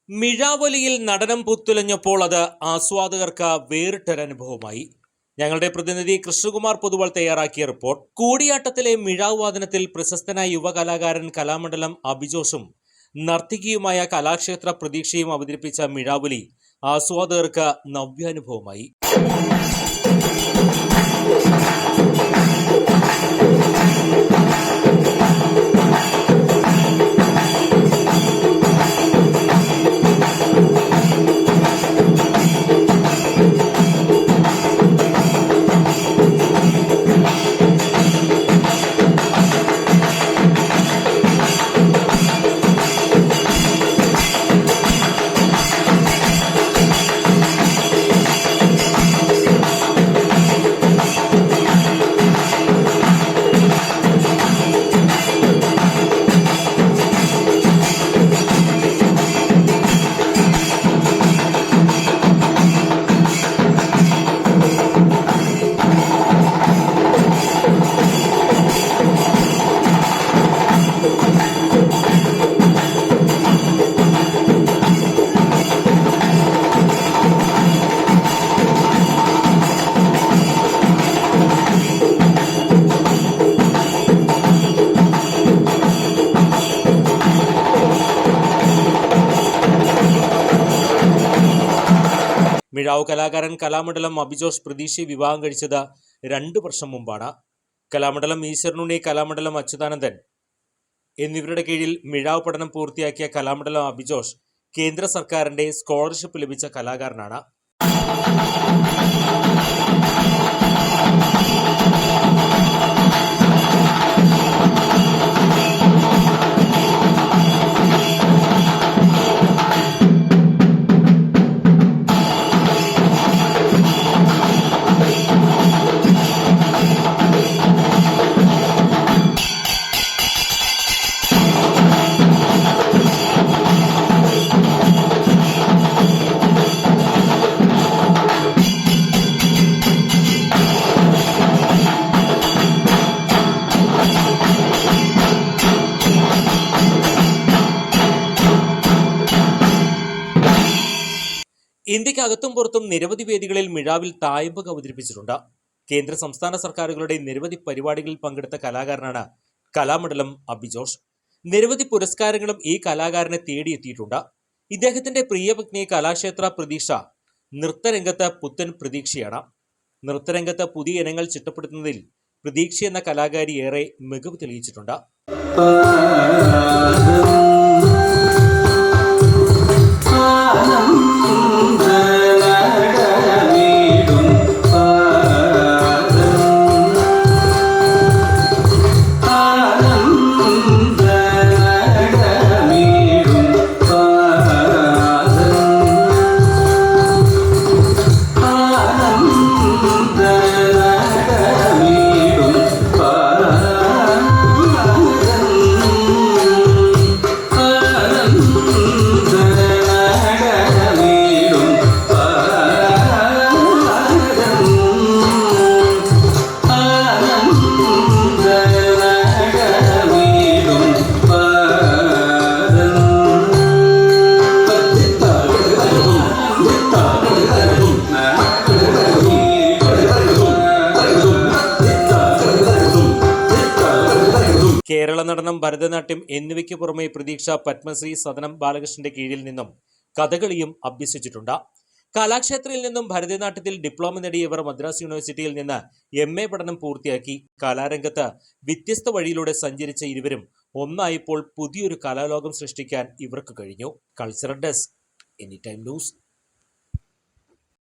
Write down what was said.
മിഴാവലിയിൽ നടനം പുത്തുലഞ്ഞപ്പോൾ അത് ആസ്വാദകർക്ക് വേറിട്ടൊരനുഭവമായി. ഞങ്ങളുടെ പ്രതിനിധി കൃഷ്ണകുമാർ പൊതുവാൾ തയ്യാറാക്കിയ റിപ്പോർട്ട്. കൂടിയാട്ടത്തിലെ മിഴാവ് വാദനത്തിൽ പ്രശസ്തനായ യുവകലാകാരൻ കലാമണ്ഡലം അഭിജോഷും നർത്തകിയുമായ കലാക്ഷേത്ര പ്രതീക്ഷയും അവതരിപ്പിച്ച മിഴാവലി ആസ്വാദകർക്ക് നവ്യാനുഭവമായി. മിഴാവ് കലാകാരൻ കലാമണ്ഡലം അഭിജോഷ് പ്രതീക്ഷയെ വിവാഹം കഴിച്ചത് 2 വർഷം മുമ്പാണ്. കലാമണ്ഡലം ഈശ്വരനുണ്ണി, കലാമണ്ഡലം അച്യുതാനന്ദൻ എന്നിവരുടെ കീഴിൽ മിഴാവ് പഠനം പൂർത്തിയാക്കിയ കലാമണ്ഡലം അഭിജോഷ് കേന്ദ്ര സർക്കാരിന്റെ സ്കോളർഷിപ്പ് ലഭിച്ച കലാകാരനാണ്. ഇന്ത്യക്കകത്തും പുറത്തും നിരവധി വേദികളിൽ മിഴാവിൽ തായമ്പക അവതരിപ്പിച്ചിട്ടുണ്ട്. കേന്ദ്ര സംസ്ഥാന സർക്കാരുകളുടെ നിരവധി പരിപാടികളിൽ പങ്കെടുത്ത കലാകാരനാണ് കലാമണ്ഡലം അഭിജോഷ്. നിരവധി പുരസ്കാരങ്ങളും ഈ കലാകാരനെ തേടിയെത്തിയിട്ടുണ്ട്. ഇദ്ദേഹത്തിന്റെ പ്രിയപത്നി കലാക്ഷേത്ര പ്രതീക്ഷ നൃത്തരംഗത്ത് പുത്തൻ പ്രതീക്ഷയാണ്. നൃത്തരംഗത്ത് പുതിയ ഇനങ്ങൾ ചിട്ടപ്പെടുത്തുന്നതിൽ പ്രതീക്ഷ എന്ന കലാകാരി ഏറെ മികവ് തെളിയിച്ചിട്ടുണ്ട്. കേരള നടനം, ഭരതനാട്യം എന്നിവയ്ക്ക് പുറമെ പ്രതീക്ഷ പത്മശ്രീ സദനം ബാലകൃഷ്ണന്റെ കീഴിൽ നിന്നും കഥകളിയും അഭ്യസിച്ചിട്ടുണ്ട്. കലാക്ഷേത്രയിൽ നിന്നും ഭരതനാട്യത്തിൽ ഡിപ്ലോമ നേടിയവർ മദ്രാസ് യൂണിവേഴ്സിറ്റിയിൽ നിന്ന് MA പഠനം പൂർത്തിയാക്കി. കലാരംഗത്ത് വ്യത്യസ്ത വഴിയിലൂടെ സഞ്ചരിച്ച ഇരുവരും ഒന്നായപ്പോൾ പുതിയൊരു കലാലോകം സൃഷ്ടിക്കാൻ ഇവർക്ക് കഴിഞ്ഞു. Cultural desk, anytime news.